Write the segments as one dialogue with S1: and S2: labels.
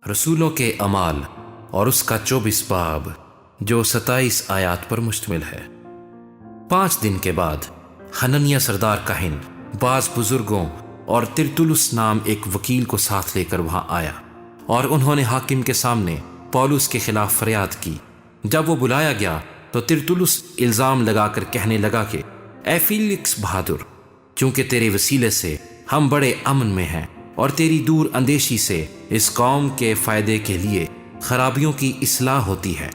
S1: رسولوں کے اعمال اور اس کا 24 باب جو 27 آیات پر مشتمل ہے۔ 5 دن کے بعد حننیہ سردار کاہن بعض بزرگوں اور ترتلس نام ایک وکیل کو ساتھ لے کر وہاں آیا، اور انہوں نے حاکم کے سامنے پولس کے خلاف فریاد کی۔ جب وہ بلایا گیا تو ترتلس الزام لگا کر کہنے لگا کہ اے فیلکس بہادر، چونکہ تیرے وسیلے سے ہم بڑے امن میں ہیں اور تیری دور اندیشی سے اس قوم کے فائدے کے لیے خرابیوں کی اصلاح ہوتی ہے،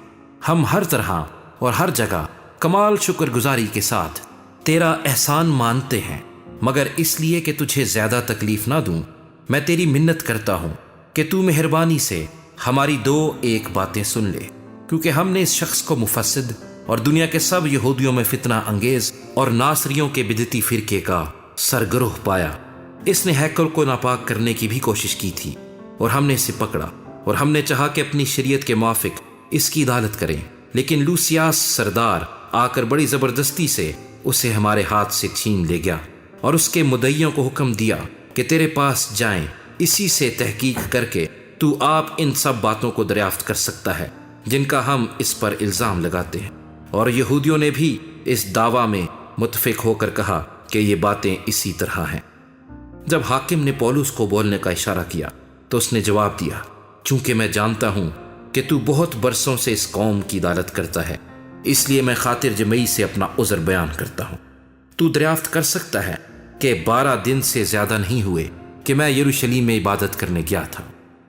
S1: ہم ہر طرح اور ہر جگہ کمال شکر گزاری کے ساتھ تیرا احسان مانتے ہیں، مگر اس لیے کہ تجھے زیادہ تکلیف نہ دوں میں تیری منت کرتا ہوں کہ تو مہربانی سے ہماری 2 باتیں سن لے، کیونکہ ہم نے اس شخص کو مفسد اور دنیا کے سب یہودیوں میں فتنہ انگیز اور ناصریوں کے بدعتی فرقے کا سرگروہ پایا۔ اس نے ہیکل کو ناپاک کرنے کی بھی کوشش کی تھی، اور ہم نے اسے پکڑا اور ہم نے چاہا کہ اپنی شریعت کے موافق اس کی عدالت کریں، لیکن لوسیاس سردار آ کر بڑی زبردستی سے اسے ہمارے ہاتھ سے چھین لے گیا، اور اس کے مدعیوں کو حکم دیا کہ تیرے پاس جائیں، اسی سے تحقیق کر کے تو آپ ان سب باتوں کو دریافت کر سکتا ہے جن کا ہم اس پر الزام لگاتے ہیں۔ اور یہودیوں نے بھی اس دعویٰ میں متفق ہو کر کہا کہ یہ باتیں اسی طرح ہیں۔ جب حاکم نے پولس کو بولنے کا اشارہ کیا تو اس نے جواب دیا، چونکہ میں جانتا ہوں کہ تو بہت برسوں سے اس قوم کی عدالت کرتا ہے، اس لیے میں خاطر جمعی سے اپنا عذر بیان کرتا ہوں۔ تو دریافت کر سکتا ہے کہ 12 دن سے زیادہ نہیں ہوئے کہ میں یروشلم میں عبادت کرنے گیا تھا،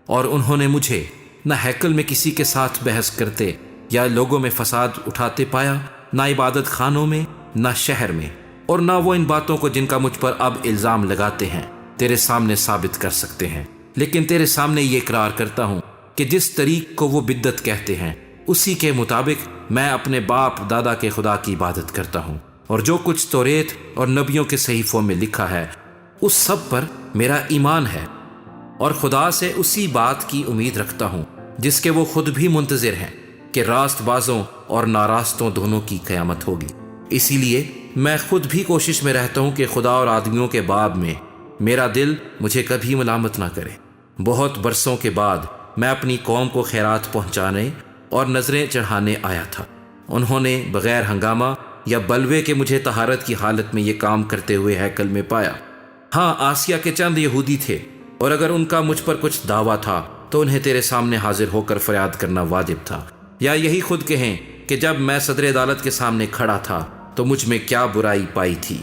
S1: اور انہوں نے مجھے نہ ہیکل میں کسی کے ساتھ بحث کرتے یا لوگوں میں فساد اٹھاتے پایا، نہ عبادت خانوں میں، نہ شہر میں، اور نہ وہ ان باتوں کو جن کا مجھ پر اب الزام لگاتے ہیں تیرے سامنے ثابت کر سکتے ہیں۔ لیکن تیرے سامنے یہ اقرار کرتا ہوں کہ جس طریق کو وہ بدعت کہتے ہیں اسی کے مطابق میں اپنے باپ دادا کے خدا کی عبادت کرتا ہوں، اور جو کچھ توریت اور نبیوں کے صحیفوں میں لکھا ہے اس سب پر میرا ایمان ہے، اور خدا سے اسی بات کی امید رکھتا ہوں جس کے وہ خود بھی منتظر ہیں کہ راست بازوں اور ناراستوں دونوں کی قیامت ہوگی۔ اسی لیے میں خود بھی کوشش میں رہتا ہوں کہ خدا اور آدمیوں کے باب میں میرا دل مجھے کبھی ملامت نہ کرے۔ بہت برسوں کے بعد میں اپنی قوم کو خیرات پہنچانے اور نظریں چڑھانے آیا تھا۔ انہوں نے بغیر ہنگامہ یا بلوے کے مجھے طہارت کی حالت میں یہ کام کرتے ہوئے ہیکل میں پایا۔ ہاں، آسیا کے چند یہودی تھے، اور اگر ان کا مجھ پر کچھ دعویٰ تھا تو انہیں تیرے سامنے حاضر ہو کر فریاد کرنا واجب تھا، یا یہی خود کہیں کہ جب میں صدر عدالت کے سامنے کھڑا تھا تو مجھ میں کیا برائی پائی تھی،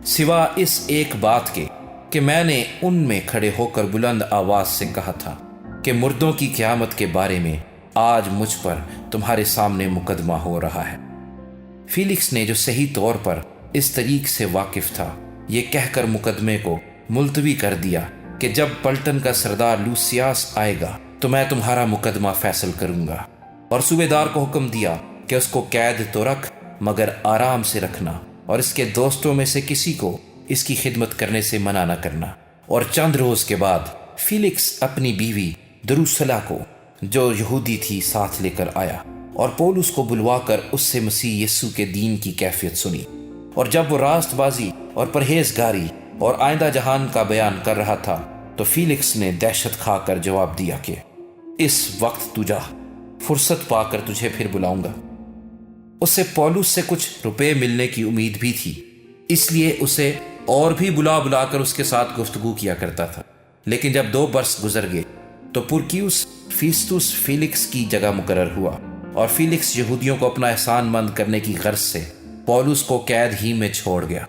S1: سوا اس ایک بات کے کہ میں نے ان میں کھڑے ہو کر بلند آواز سے کہا تھا کہ مردوں کی قیامت کے بارے میں آج مجھ پر تمہارے سامنے مقدمہ ہو رہا ہے۔ فیلکس نے، جو صحیح طور پر اس طریق سے واقف تھا، یہ کہہ کر مقدمے کو ملتوی کر دیا کہ جب پلٹن کا سردار لوسیاس آئے گا تو میں تمہارا مقدمہ فیصل کروں گا، اور صوبیدار کو حکم دیا کہ اس کو قید تو رکھ، مگر آرام سے رکھنا، اور اس کے دوستوں میں سے کسی کو اس کی خدمت کرنے سے منع نہ کرنا۔ اور چند روز کے بعد فیلکس اپنی بیوی دروسلا کو، جو یہودی تھی، ساتھ لے کر آیا، اور پولس کو بلوا کر اس سے مسیح یسوع کے دین کی کیفیت سنی۔ اور جب وہ راست بازی اور پرہیزگاری اور آئندہ جہان کا بیان کر رہا تھا تو فیلکس نے دہشت کھا کر جواب دیا کہ اس وقت تو جا، فرصت پا کر تجھے پھر بلاؤں گا۔ اسے پولس سے کچھ روپے ملنے کی امید بھی تھی، اس لیے اسے اور بھی بلا بلا کر اس کے ساتھ گفتگو کیا کرتا تھا۔ لیکن جب 2 برس گزر گئے تو پورکیوس فیسٹس فیلکس کی جگہ مقرر ہوا، اور فیلکس یہودیوں کو اپنا احسان مند کرنے کی غرض سے پولس کو قید ہی میں چھوڑ گیا۔